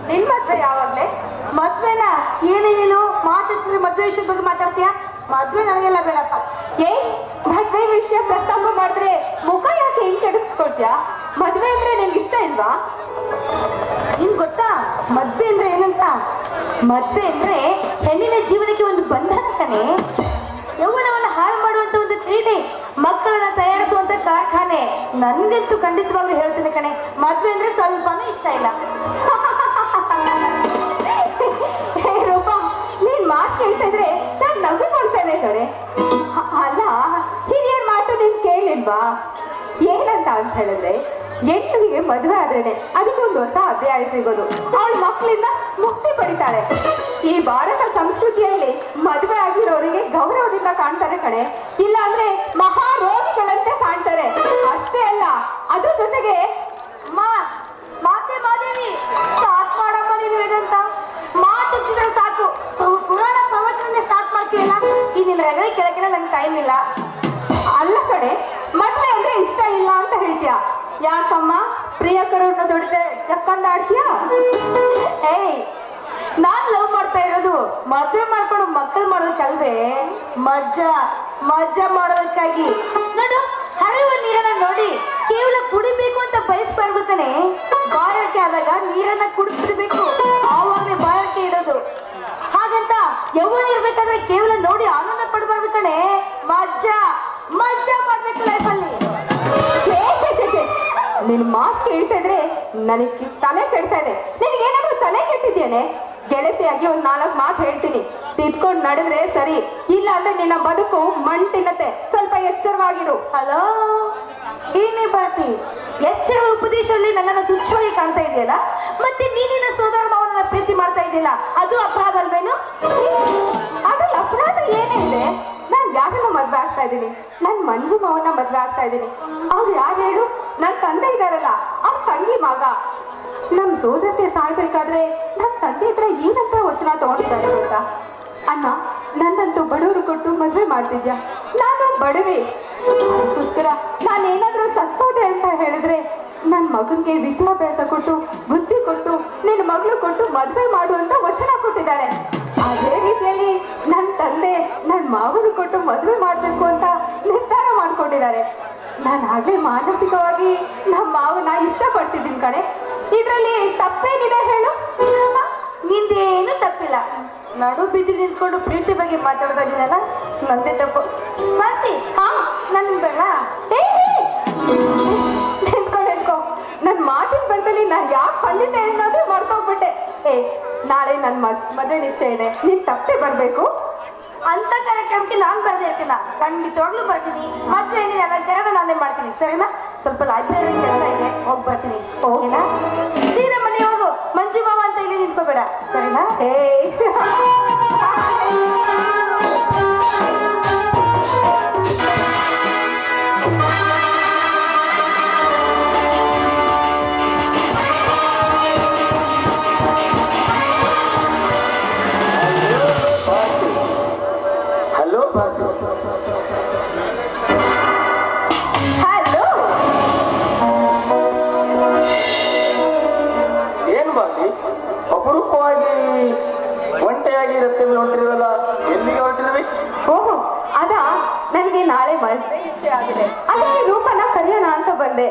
ನಿನ್ ಮದ್ವೆ ಯಾವಾಗ್ಲೇ? ಮದ್ವೆನ ಏನೇನೇನು ಮಾತಾಡ್ತಿದ್ರೆ ಮದ್ವೆ ವಿಷಯದ ಬಗ್ಗೆ ಮಾತಾಡ್ತೀಯಾ? ಮದ್ವೆ ನನಗೆಲ್ಲ ಬೇಡಪ್ಪ. ಮದ್ವೆ ವಿಷಯ ಪ್ರಸ್ತಾಪ ಮಾಡಿದ್ರೆ ಮುಖ ಯಾಕೆ ಹಿಂಗ್ ಕೆಡಿಸ್ಕೊಳ್ತೀಯಾ? ಮದ್ವೆ ಅಂದ್ರೆ ನಿನ್ಗೆ ಇಷ್ಟ ಇಲ್ವಾ? ನಿನ್ ಗೊತ್ತಾ ಮದ್ವೆ ಅಂದ್ರೆ ಏನಂತ? ಮದ್ವೆ ಅಂದ್ರೆ ಹೆಣ್ಣಿನ ಜೀವನಕ್ಕೆ ಒಂದು ಬಂಧನ ತಾನೆ, ಯೌವನವನ್ನು ಹಾಳು ಮಾಡುವಂತ ಒಂದು ಕ್ರೀಡೆ, ಮಕ್ಕಳನ್ನ ತಯಾರಿಸುವಂತ ಕಾರ್ಖಾನೆ. ನನ್ಗಂತೂ ಖಂಡಿತವಾಗ್ಲೂ ಹೇಳ್ತೀನಿ ಕಣೆ, ಮದ್ವೆ ಅಂದ್ರೆ ಸ್ವಲ್ಪನೂ ಇಷ್ಟ ಇಲ್ಲ. ರೂಪ, ನೀನ್ ಮಾತು ಕೇಳ್ತಾ ಇದ್ರೆ ನಾನ್ ನಗು ಕೊಡ್ತೇನೆ ಕಣೆ. ಅಲ್ಲ, ಹಿರಿಯರ್ ಮಾತು ನೀನ್ ಕೇಳಿಲ್ವಾ? ಏನಂತ ಅಂತ ಹೇಳಿದ್ರೆ, ಹೆಣ್ಣಿಗೆ ಮದುವೆ ಆದ್ರೇನೆ ಅದಕ್ಕೆ ಒಂದು ಹೊಸ ಅಧ್ಯಾಯ ಸಿಗೋದು, ಅವಳ ಮಕ್ಕಳಿಂದ ಮುಕ್ತಿ ಪಡಿತಾಳೆ. ಈ ಭಾರತ ಸಂಸ್ಕೃತಿಯಲ್ಲಿ ಮದುವೆ ಆಗಿರೋರಿಗೆ ಗೌರವದಿಂದ ಕಾಣ್ತಾರೆ ಕಣೆ, ಇಲ್ಲ ಅಂದ್ರೆ ಮಹಾ ರೋಗಿಗಳಂತೆ ಕಾಣ್ತಾರೆ. ಅಷ್ಟೇ ಅಲ್ಲ, ಅದ್ರ ಜೊತೆಗೆ ಮಾತೆ ಮಾದೇವಿ ಸಾಕ್ ಮಾಡಮ್ಮ ನೀನು ಅಂತ ಮಾತಿದ್ರೆ ಸಾಕು, ಪುರಾಣ ಪ್ರವಚನ ಸ್ಟಾರ್ಟ್ ಮಾಡ್ತೀಯಲ್ಲ, ಈ ನಿನ್ನ ಹೆಗಲ ಕೆಳಗಿನ ನಂಗೆ ಟೈಮ್ ಇಲ್ಲ. ಅಲ್ಲ ಕಡೆ, ಮದ್ವೆ ಅಂದ್ರೆ ಇಷ್ಟ ಇಲ್ಲ ಅಂತ ಹೇಳ್ತೀಯ. ಯಾಕಮ್ಮ ಪ್ರಿಯಕರನ್ನ ಜೊತೆ ಚಕ್ಕಂದ ಆಡ್ತೀಯಾ? ನಾನ್ ಲವ್ ಮಾಡ್ತಾ ಇರೋದು ಮದ್ವೆ ಮಾಡ್ಕೊಂಡು ಮಕ್ಕಳು ಮಾಡೋದಕ್ಕಲ್ವೇ, ಮಜ್ಜಾ ಮಾಡೋದಕ್ಕಾಗಿ. ನೋಡು, ಹರಿಯುವ ನೀರನ್ನ ನೋಡಿ ಕೇವಲ ಕುಡಿಬೇಕು ಅಂತ ಬಯಸ್ಬಾರ್ದು ತಾನೆ. ಬಾಯಾರಿಕೆ ಆದಾಗ ನೀರನ್ನ ಕುಡಿಸ್ಬಿಡ್ಬೇಕು, ಆವಾಗಲೇ ಬಾಯಾರಿಕೆ ಇರೋದು. ಹಾಗಂತ ಯೌವನ ಇರ್ಬೇಕಾದ್ರೆ ಕೇವಲ ನೋಡಿ ಆನಂದ ಪಡಬಾರ್ದು ತಾನೆ. ಮಜ್ಜಾ ಮಾಡ್ಬೇಕು ಲೈಫಲ್ಲಿ. ನಿನ್ ಮಾತು ಕೇಳ್ತಾ ಇದ್ರೆ ನನಗೆ ತಲೆ ಕೆಡ್ತಾ ಇದೆ. ನಿನಗೇನಾದ್ರೂ ತಲೆ ಕೆಟ್ಟಿದ್ದೇನೆ? ಗೆಳತಿಯಾಗಿ ಒಂದ್ 4 ಮಾತು ಹೇಳ್ತೀನಿ, ತಿದ್ಕೊಂಡು ನಡೆದ್ರೆ ಸರಿ, ಇಲ್ಲ ಅಂದ್ರೆ ನಿನ್ನ ಬದುಕು ಮಣ್ ತಿನ್ನತ್ತೆ. ಸ್ವಲ್ಪ ಎಚ್ಚರವಾಗಿರು. ಹಲೋ, ಏನೇ ಬಾಟಿ, ಎಚ್ಚರ ಉಪದೇಶದಲ್ಲಿ ನನ್ನನ್ನು ತುಚ್ಛವಾಗಿ ಕಾಣ್ತಾ ಇದೆಯಲ್ಲ, ಮತ್ತೆ ನೀನಿನ ಸೋದರ ಮಾವನನ್ನ ಪ್ರೀತಿ ಮಾಡ್ತಾ ಇದೆಯಲ್ಲ, ಅದು ಅಪರಾಧ ಅಲ್ವೇನು? ಅದ್ರಲ್ಲಿ ಅಪರಾಧ ಏನಿದೆ? ನಾನ್ ಯಾರೆಲ್ಲ ಮದ್ವೆ ಆಗ್ತಾ ಇದ್ದೀನಿ, ನನ್ ಮಂಜು ಮಾವನ ಮದ್ವೆ ಆಗ್ತಾ ಇದ್ದೀನಿ. ಅವ್ರು ಯಾರು ಹೇಳು? ನನ್ ತಂದೆ ಇದಾರಲ್ಲ, ಅವ್ರ ತಂಗಿ ಮಗ. ನಮ್ ಸೋದರತೆ ಸಾಯ್ಬೇಕಾದ್ರೆ ನಮ್ ತಂದೆ ಹತ್ರ ಏನಂತ ವಚನ ತಗೊಂಡಿದ್ದಾರೆ ಗೊತ್ತಾ? ಅಣ್ಣ, ನನ್ನಂತೂ ಬಡವರು ಕೊಟ್ಟು ಮದ್ವೆ ಮಾಡ್ತಿದ್ಯಾ, ನಾನು ಬಡವೆ, ಅದಕ್ಕೋಸ್ಕರ ನಾನೇನಾದ್ರೂ ಸತ್ತೋದೆ ಅಂತ ಹೇಳಿದ್ರೆ ನನ್ ಮಗನ್ಗೆ ವಿದ್ಯಾಭ್ಯಾಸ ಕೊಟ್ಟು ಬುದ್ಧಿ ಕೊಟ್ಟು ನಿನ್ ಮಗಳು ಕೊಟ್ಟು ಮದ್ವೆ ಮಾಡು ಅಂತ ವಚನ ಕೊಟ್ಟಿದ್ದಾಳೆ. ಅದೇ ರೀತಿಯಲ್ಲಿ ನನ್ ತಂದೆ ನನ್ ಮಾವನು ಕೊಟ್ಟು ಮದ್ವೆ ಮಾಡ್ಬೇಕು ಅಂತ ನಿರ್ಧಾರ ಮಾಡ್ಕೊಂಡಿದ್ದಾರೆ. ನಾನು ಆಗ್ಲೇ ಮಾನಸಿಕವಾಗಿ ನಮ್ಮ ಮಾವನ ಇಷ್ಟಪಡ್ತಿದ್ದೀನಿ ಕಣೆ. ಇದ್ರಲ್ಲಿ ತಪ್ಪೇನಿದೆ ಹೇಳು? ನಿಂದೇನು ತಪ್ಪಿಲ್ಲ. ನಡು ಬೀದಿ ನಿಂತ್ಕೊಂಡು ಪ್ರೀತಿ ಬಗ್ಗೆ ಮಾತಾಡ್ತಾ ಇದ್ದೀನಲ್ಲ, ನಂದೇ ತಪ್ಪು. ಮಾಡ್ತಿ? ನನ್ ಬೇಡ ನಿಂತ್ಕೊಂಡು ನನ್ ಮಾತಿನ ಬರ್ತಲ್ಲಿ ನಾನ್ ಯಾಕೆ ಬಂದಿದ್ದೆ ಅನ್ನೋದು ಮರ್ತೋಗ್ಬಿಟ್ಟೆ. ನಾಳೆ ನನ್ ಮದುವೆ ನಿಶ್ಚಯ ಇದೆ, ನೀನ್ ತಪ್ಪೇ ಬರ್ಬೇಕು. ಅಂತ ಕಾರ್ಯಕ್ರಮಕ್ಕೆ ನಾನ್ ಬರ್ದೇ ಇರ್ತೀನ, ಖಂಡಿತವಾಗ್ಲೂ ಬರ್ತೀನಿ. ಮತ್ತೆ ಎಲ್ಲ ಜನ ನಾನೇ ಮಾಡ್ತೀನಿ, ಸರಿನಾ? ಸ್ವಲ್ಪ ಲೈಬ್ರರಿ ಕೆಲಸ ಇದೆ, ಹೋಗಿ ಬರ್ತೀನಿ. ಓಕೆನಾ? ಸೀರೆ ಮನೆ ಹೋಗು, ಮಂಜು ಮಾವ ಅಂತ ಇಲ್ಲಿ ನಿಂತ್ಕೋಬೇಡ, ಸರಿನಾ? ಹಲೋ, ಏನು ಬಾಕಿ ಅಪರೂಪವಾಗಿ ಒಂಟೆಯಾಗಿ ರಸ್ತೆ ಮೇಲೆ ಹೊರಟಿರಲ್ಲ, ಎಲ್ಲಿಗೆ ಹೊರಟಿರ್ವಿ? ಓಹೋ, ಅದ ನನಗೆ ನಾಳೆ ಮದುವೆ ನಿಶ್ಚಯ ಆಗಿದೆ, ಅದಕ್ಕೆ ರೂಪನ ಕರೆಯೋಣ ಅಂತ ಬಂದೆ.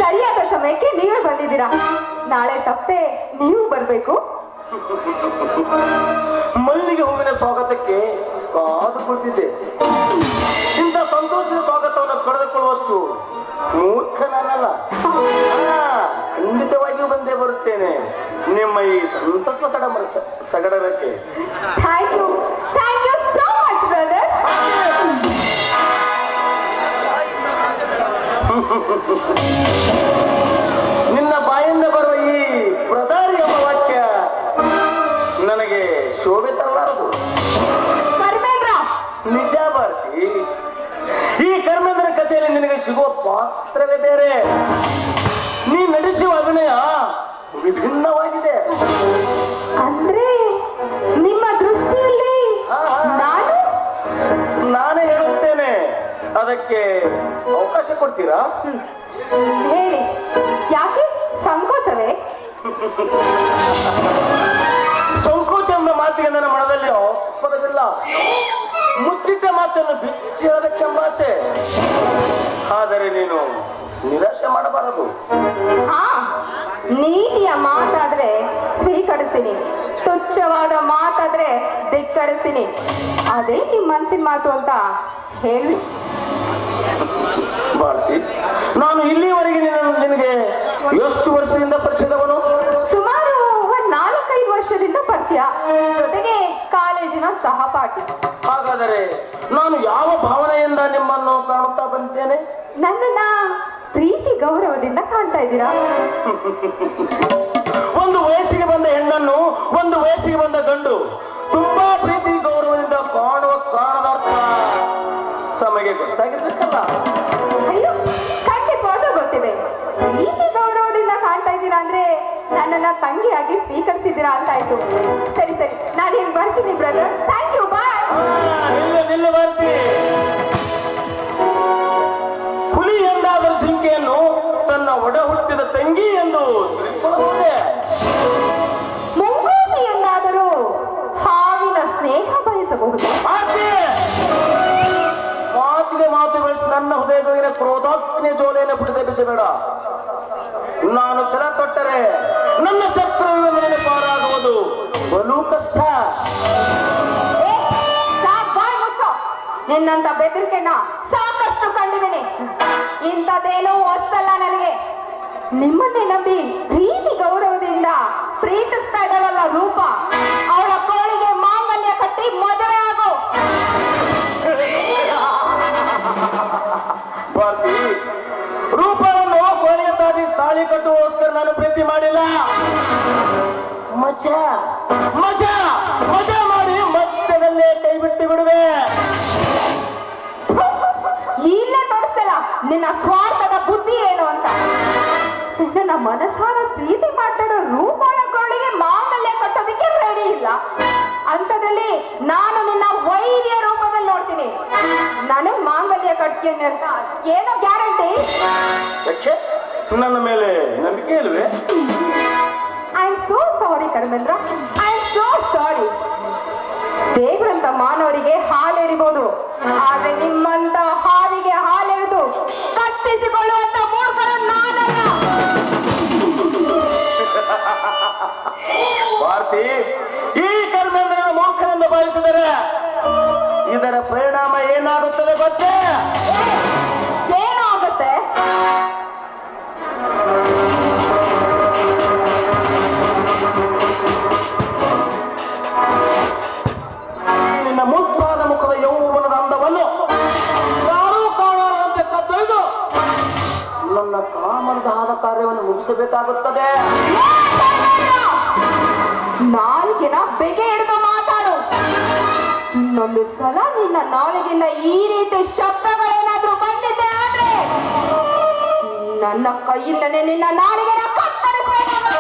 ಸರಿಯಾದ ಸಮಯಕ್ಕೆ ನೀವೇ ಬಂದಿದ್ದೀರಾ. ನಾಳೆ ತಪ್ಪದೆ ನೀವು ಬರ್ಬೇಕು. ಮಲ್ಲಿಗೆ ಹೂವಿನ ಸ್ವಾಗತಕ್ಕೆ ಕಾದು ಕುಳಿತಿದ್ದೆ. ಇಂಥ ಸಂತೋಷದ ಸ್ವಾಗತವನ್ನು ಕಳೆದುಕೊಳ್ಳುವಷ್ಟು ಮೂರ್ಖ ನಾನಲ್ಲ. ಖಂಡಿತವಾಗಿಯೂ ಬಂದೇ ಬರುತ್ತೇನೆ ನಿಮ್ಮ ಈ ಸಂತಸ ಸಡಗರಕ್ಕೆ. Thank you so much brother. ನಿನ್ನ ಬಾಯಿಂದ ಬರುವ ಈ ಪ್ರಧಾನಿ ಎಂಬ ವಾಕ್ಯ ನನಗೆ ಶೋಭೆ ತರಲಾರದು. ನಿಜ ಭಾರತಿ, ಈ ಕರ್ಮೇಂದ್ರ ಕಥೆಯಲ್ಲಿ ನಿನಗೆ ಸಿಗುವ ಪಾತ್ರವೇ ಬೇರೆ. ನೀ ನಡೆಸುವ ಅಭಿನಯ ವಿಭಿನ್ನವಾಗಿದೆ. ಅಂದ್ರೆ ನಿಮ್ಮ ದೃಷ್ಟಿಯಲ್ಲಿ ನಾನೇ ಹೇಳುತ್ತೇನೆ, ಅದಕ್ಕೆ ಅವಕಾಶ ಕೊಡ್ತೀರಾ? ಹೇಳಿ, ಯಾಕೆ ಸಂಕೋಚವೇ? ಸಂಕೋಚ ಎಂಬ ಮಾತಿಗೆ ನನ್ನ ಮನದಲ್ಲಿ ಆಸ್ಪದವಿಲ್ಲ. ಮುಚ್ಚಿಟ್ಟ ಮಾತನ್ನು ಬಿಚ್ಚಿ ಹೇಳಬೇಕೆಂಬಾಸೆ. ಆದರೆ ನೀನು ನಿರಾಶೆ ಮಾಡಬಾರದು. ಹಾ, ನೀತಿಯ ಮಾತಾದ್ರೆ ಸ್ವೀಕರಿಸ್ತೀನಿ, ತುಚ್ಛವಾದ ಮಾತಾದ್ರೆ ಧಿಕ್ಕರಿಸ್ತೀನಿ. ಅದೇ ನಿಮ್ಮ ಮನಸ್ಸಿನ ಮಾತು ಅಂತ ಹೇಳಿ. ಭಾರತಿ, ನಾನು ಇಲ್ಲಿವರೆಗೆ ನಿನಗೆ ಎಷ್ಟು ವರ್ಷದಿಂದ ಪರಿಚಯದವನು? ಸುಮಾರು ಒಂದ್ 4-5 ವರ್ಷದಿಂದ ಪರಿಚಯ, ಜೊತೆಗೆ ಕಾಲೇಜಿನ ಸಹಪಾಠಿ. ಹಾಗಾದರೆ ನಾನು ಯಾವ ಭಾವನೆಯಿಂದ ನಿಮ್ಮನ್ನು ಕಾಣುತ್ತಾ ಬಂದಿದ್ದೇನೆ? ನನ್ನನ್ನ ಪ್ರೀತಿ ಗೌರವದಿಂದ ಕಾಣ್ತಾ ಇದ್ದೀರಾ? ಒಂದು ವಯಸ್ಸಿಗೆ ಬಂದ ಹೆಣ್ಣನ್ನು ಒಂದು ವಯಸ್ಸಿಗೆ ಬಂದ ಗಂಡು ತುಂಬಾ ಪ್ರೀತಿ ಗೌರವದಿಂದ ಕಾಣುವ ಕಾರಣದಾರ್ಥ ತಮಗೆ ಗೊತ್ತಾಗಿರ್ಬೇಕಲ್ಲ? ಅಯ್ಯೋ, ಖಂಡಿತವಾದ ಗೊತ್ತಿದೆ. ಪ್ರೀತಿ ಗೌರವದಿಂದ ಕಾಣ್ತಾ ಇದ್ದೀರಾ ಅಂದ್ರೆ ನನ್ನನ್ನ ತಂಗಿಯಾಗಿ ಸ್ವೀಕರಿಸಿದ್ದೀರಾ ಅಂತ ಆಯ್ತು. ಸರಿ ಸರಿ, ನಾನೇನ್ ಬರ್ತೀನಿ ಬ್ರದರ್. ಥ್ಯಾಂಕ್ ಯು, ಬಾಯ್. ನಿಲ್ಲು ಬರ್ತೀನಿ. ಹುಲಿ ಎಂದಾದರೂ ಜಿಂಕೆಯನ್ನು ತನ್ನ ಒಡ ಹುಟ್ಟಿದ ತಂಗಿ ಎಂದು ತಿಳ್ಕೊಳ್ಳಬಹುದೇ? ಮುಂಗೋಸಿ ಎಂದಾದರೂ ಹಾವಿನ ಸ್ನೇಹ ಬಯಸಬಹುದು. ಮಾತಿಗೆ ಮಾತು ಬೆಳೆಸಿ ನನ್ನ ಹೃದಯದೊಳಗಿನ ಕ್ರೋಧಾಗ್ನಿಯ ಜೋಲೆಯನ್ನು ಬಿಡಬೇಡ. ನಾನು ಛಲ ತೊಟ್ಟರೆ ನನ್ನ ಚಕ್ರವ್ಯೂಹದಿಂದ ಪಾರಾಗುವುದು ಬಲು ಕಷ್ಟ. ನಿನ್ನಂತ ಬೆದರಿಕೆನ ಸಾಕಷ್ಟು ಕಂಡಿದ್ದೀನಿ. ಇಂಥದ್ದೇನೋ ಹೊಸಲ್ಲ ನನಗೆ. ನಿಮ್ಮನ್ನೇ ನಂಬಿ ಪ್ರೀತಿ ಗೌರವದಿಂದ ಪ್ರೀತಿಸ್ತಾ ಇದ್ದಾಳಲ್ಲ ರೂಪ, ಅವಳ ಕೋಳಿಗೆ ಮಾಂಗಲ್ಯ ಕಟ್ಟಿ ಮದುವೆ ಆಗು. ಭಾರತಿ, ರೂಪವನ್ನು ಕೋಳಿಗೆ ತಾಳಿ ಕಟ್ಟುವೋಸ್ಕರ ನಾನು ಪ್ರೀತಿ ಮಾಡಿಲ್ಲ. ಮಜಾ ಮಜಾ ಮಜಾ ಮಾಡಿ ಮಧ್ಯದಲ್ಲೇ ಕೈ ಬಿಟ್ಟು ಬಿಡುವೆ. ಇಲ್ಲೇ ತೋರಿಸ್ತಲ್ಲ ನಿನ್ನ ಸ್ವಾರ್ಥದ ಬುದ್ಧಿ ಏನು ಅಂತ. ನನ್ನ ಮನಸಾರ ಪ್ರೀತಿ ಮಾತಾಡೋ ರೂಪಳ ಕೋಳಿಗೆ ಮಾಂಗಲ್ಯ ಕಟ್ಟೋದಕ್ಕೆ ರೆಡಿ ಇಲ್ಲ. ಅಂಥದ್ರಲ್ಲಿ ನಾನು ನಿನ್ನ ವೈರ್ಯ ರೂಪದಲ್ಲಿ ನೋಡ್ತೀನಿ. ನನಗ್ ಮಾಂಗಲ್ಯ ಕಟ್ತೀನಿ ಅಂತ ಏನೋ ಗ್ಯಾರಂಟಿ? ಯಾಕೆ ನನ್ನ ಮೇಲೆ ನಂಬಿಕೆ ಇಲ್ವೇ? I am so sorry Karmendra, I am so sorry. ದೇವರಂತ ಮಾನವರಿಗೆ ಹಾಲೆರಿಬಹುದು, ಆದ್ರೆ ನಿಮ್ಮಂತ ಹಾವಿಗೆ ಹಾಲೆರೆದು ಕತ್ತಿಸಿಕೊಳ್ಳುವಂತ ಮೂರ್ಖರು ನಾನಲ್ಲ. ಭಾರತಿ, ಈ ಕರ್ಮೇಂದ್ರನ ಮೂರ್ಖನೆಂದು ಭಾವಿಸಿದರೆ ಇದರ ಪರಿಣಾಮ ಏನಾಗುತ್ತದೆ ಗೊತ್ತೇ? ಏನಾಗುತ್ತೆ? ನಿನ್ನ ಮುದ್ದಾದ ಮುಖದ ಯೌವನದ ಅಂದವನ್ನು ಯಾರೂ ಕಾಣುವಂತೆ ಕದ್ದೊಯ್ದು ನನ್ನ ಕಾಮನದ ಕಾರ್ಯವನ್ನು ಮುಗಿಸಬೇಕಾಗುತ್ತದೆ. ನಾಲಿಗೆನ ಬೆಗೆ ಹಿಡಿದು ಮಾತಾಡು. ಇನ್ನೊಂದು ಸಲ ನಿನ್ನ ನಾಲಿಗೆಯಿಂದ ಈ ರೀತಿ ಶಬ್ದಗಳೇನಾದ್ರೂ ಬಂದಿದ್ದೆ ಆದ್ರೆ ನನ್ನ ಕೈಯಿಂದನೇ ನಿನ್ನ ನಾಲಿಗೆನ ಕತ್ತರಿಸಬೇಕಾಗುತ್ತೆ.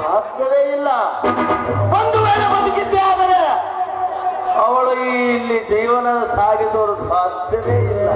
ಸಾಧ್ಯವೇ ಇಲ್ಲ. ಒಂದು ವೇಳೆ ಬದುಕಿದ್ದೇ ಆದರೆ ಅವಳು ಇಲ್ಲಿ ಜೀವನ ಸಾಗಿಸೋದು ಸಾಧ್ಯವೇ ಇಲ್ಲ.